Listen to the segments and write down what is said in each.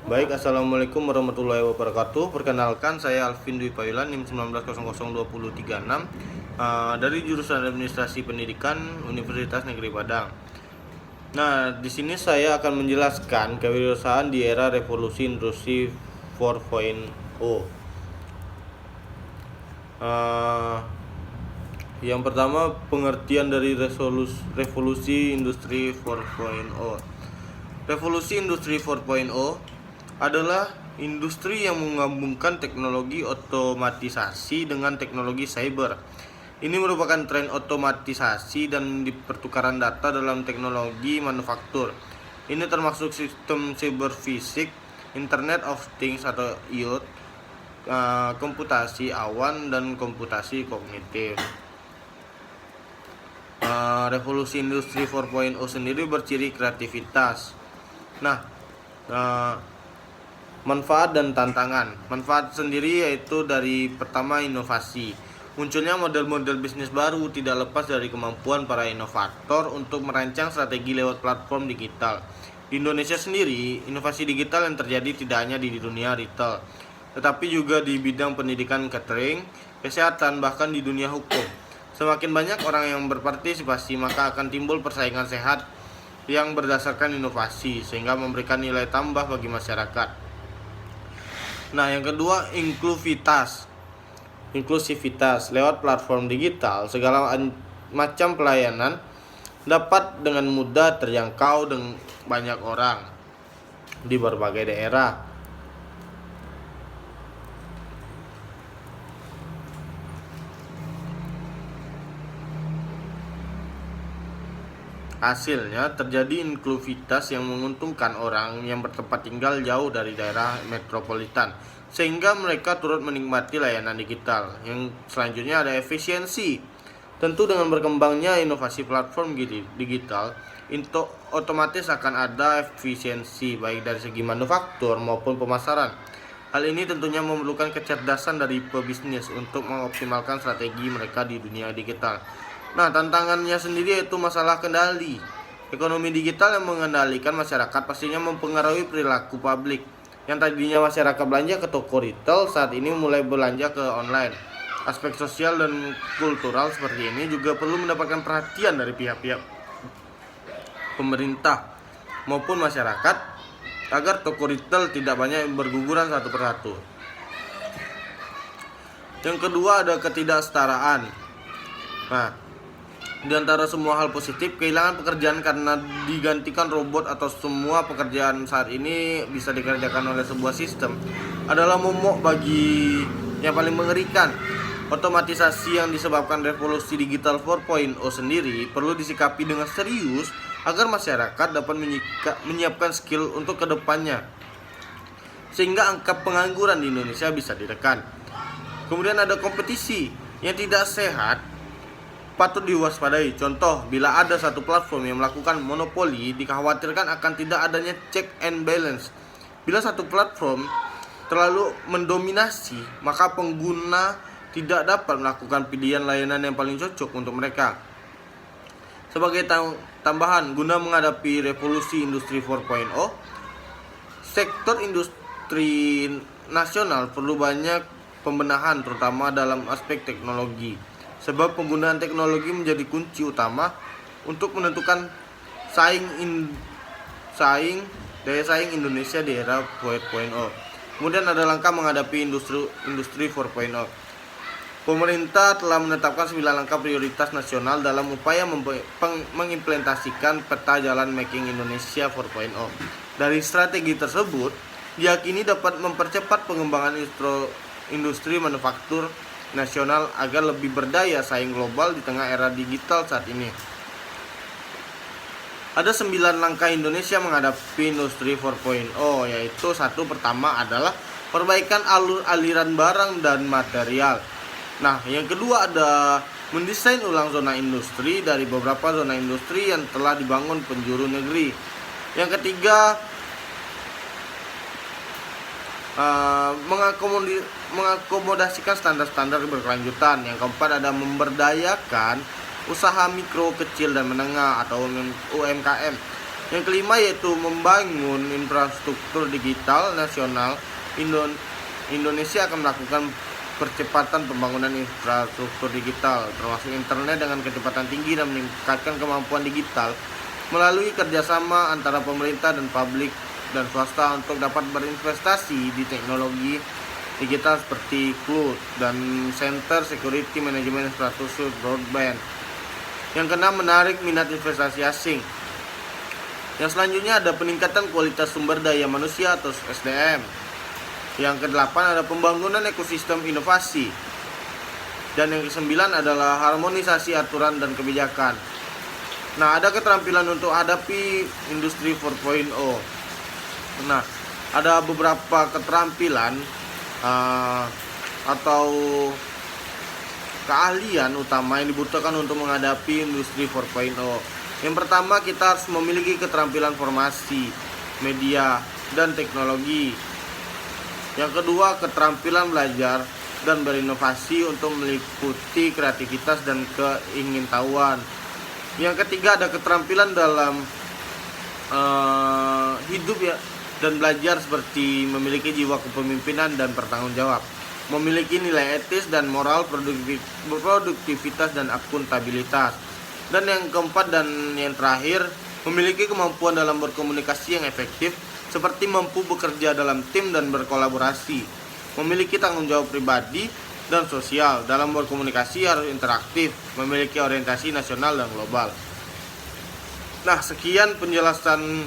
Baik, Assalamualaikum warahmatullahi wabarakatuh. Perkenalkan, saya Alvin Dwi Payulan, NIM 19002036, dari jurusan Administrasi Pendidikan Universitas Negeri Padang. Nah, di sini saya akan menjelaskan kewirausahaan di era revolusi industri 4.0. Yang pertama, pengertian dari revolusi industri 4.0. Revolusi industri 4.0 adalah industri yang menggabungkan teknologi otomatisasi dengan teknologi cyber. Ini merupakan tren otomatisasi dan pertukaran data dalam teknologi manufaktur. Ini termasuk sistem cyber fisik, Internet of Things atau IoT, komputasi awan, dan komputasi kognitif. Revolusi industri 4.0 sendiri berciri kreativitas. Manfaat dan tantangan. Manfaat sendiri yaitu dari pertama, inovasi. Munculnya model-model bisnis baru tidak lepas dari kemampuan para inovator untuk merancang strategi lewat platform digital. Di Indonesia sendiri, inovasi digital yang terjadi tidak hanya di dunia retail, tetapi juga di bidang pendidikan, catering, kesehatan, bahkan di dunia hukum. Semakin banyak orang yang berpartisipasi, maka akan timbul persaingan sehat yang berdasarkan inovasi, sehingga memberikan nilai tambah bagi masyarakat. Nah, yang kedua, inklusivitas. Lewat platform digital, segala macam pelayanan dapat dengan mudah terjangkau dengan banyak orang di berbagai daerah. Hasilnya terjadi inklusivitas yang menguntungkan orang yang bertempat tinggal jauh dari daerah metropolitan, sehingga mereka turut menikmati layanan digital. Yang selanjutnya ada efisiensi. Tentu dengan berkembangnya inovasi platform digital, itu otomatis akan ada efisiensi baik dari segi manufaktur maupun pemasaran. Hal ini tentunya memerlukan kecerdasan dari pebisnis untuk mengoptimalkan strategi mereka di dunia digital. Nah, tantangannya sendiri yaitu masalah kendali. Ekonomi digital yang mengendalikan masyarakat pastinya mempengaruhi perilaku publik. Yang tadinya masyarakat belanja ke toko retail, saat ini mulai belanja ke online. Aspek sosial dan kultural seperti ini juga perlu mendapatkan perhatian dari pihak-pihak pemerintah maupun masyarakat agar toko retail tidak banyak berguguran satu persatu. Yang kedua ada ketidaksetaraan. Nah, di antara semua hal positif, kehilangan pekerjaan karena digantikan robot atau semua pekerjaan saat ini bisa dikerjakan oleh sebuah sistem adalah momok bagi yang paling mengerikan. Otomatisasi yang disebabkan revolusi digital 4.0 sendiri perlu disikapi dengan serius agar masyarakat dapat menyiapkan skill untuk kedepannya, sehingga angka pengangguran di Indonesia bisa ditekan. Kemudian ada kompetisi yang tidak sehat patut diwaspadai. Contoh, bila ada satu platform yang melakukan monopoli, dikhawatirkan akan tidak adanya check and balance. Bila satu platform terlalu mendominasi, maka pengguna tidak dapat melakukan pilihan layanan yang paling cocok untuk mereka. Sebagai tambahan, guna menghadapi revolusi industri 4.0, sektor industri nasional perlu banyak pembenahan, terutama dalam aspek teknologi. Sebab penggunaan teknologi menjadi kunci utama untuk menentukan daya saing Indonesia di era 4.0. Kemudian ada langkah menghadapi industri 4.0. Pemerintah telah menetapkan 9 langkah prioritas nasional dalam upaya mengimplementasikan peta jalan Making Indonesia 4.0. Dari strategi tersebut, diyakini dapat mempercepat pengembangan industri manufaktur nasional agar lebih berdaya saing global di tengah era digital saat ini. Ada 9 langkah Indonesia menghadapi industri 4.0, yaitu satu, pertama adalah perbaikan aliran barang dan material. Nah, yang kedua ada mendesain ulang zona industri dari beberapa zona industri yang telah dibangun penjuru negeri. Yang ketiga, mengakomodasikan standar-standar berkelanjutan. Yang keempat ada memberdayakan usaha mikro, kecil, dan menengah atau UMKM. Yang kelima yaitu membangun infrastruktur digital nasional. Indonesia akan melakukan percepatan pembangunan infrastruktur digital termasuk internet dengan kecepatan tinggi dan meningkatkan kemampuan digital melalui kerjasama antara pemerintah dan publik dan swasta untuk dapat berinvestasi di teknologi digital seperti cloud dan center security management infrastruktur broadband. Yang keenam, menarik minat investasi asing. Yang selanjutnya ada peningkatan kualitas sumber daya manusia atau SDM. Yang kedelapan ada pembangunan ekosistem inovasi. Dan yang kesembilan adalah harmonisasi aturan dan kebijakan. Nah, ada keterampilan untuk hadapi industri 4.0. Nah, ada beberapa keterampilan atau keahlian utama yang dibutuhkan untuk menghadapi industri 4.0. Yang pertama, kita harus memiliki keterampilan informasi, media, dan teknologi. Yang kedua, keterampilan belajar dan berinovasi untuk meliputi kreativitas dan keingintahuan. Yang ketiga, ada keterampilan dalam hidup ya dan belajar seperti memiliki jiwa kepemimpinan dan bertanggung jawab, memiliki nilai etis dan moral, produktivitas dan akuntabilitas. Dan yang keempat dan yang terakhir, memiliki kemampuan dalam berkomunikasi yang efektif seperti mampu bekerja dalam tim dan berkolaborasi, memiliki tanggung jawab pribadi dan sosial. Dalam berkomunikasi harus interaktif, memiliki orientasi nasional dan global. Nah, sekian penjelasan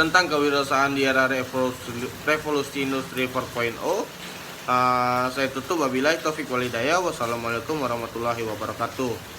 tentang kewirausahaan di era revolusi industri 4.0. Saya tutup, wabillahi taufiq walhidayah. Wassalamualaikum warahmatullahi wabarakatuh.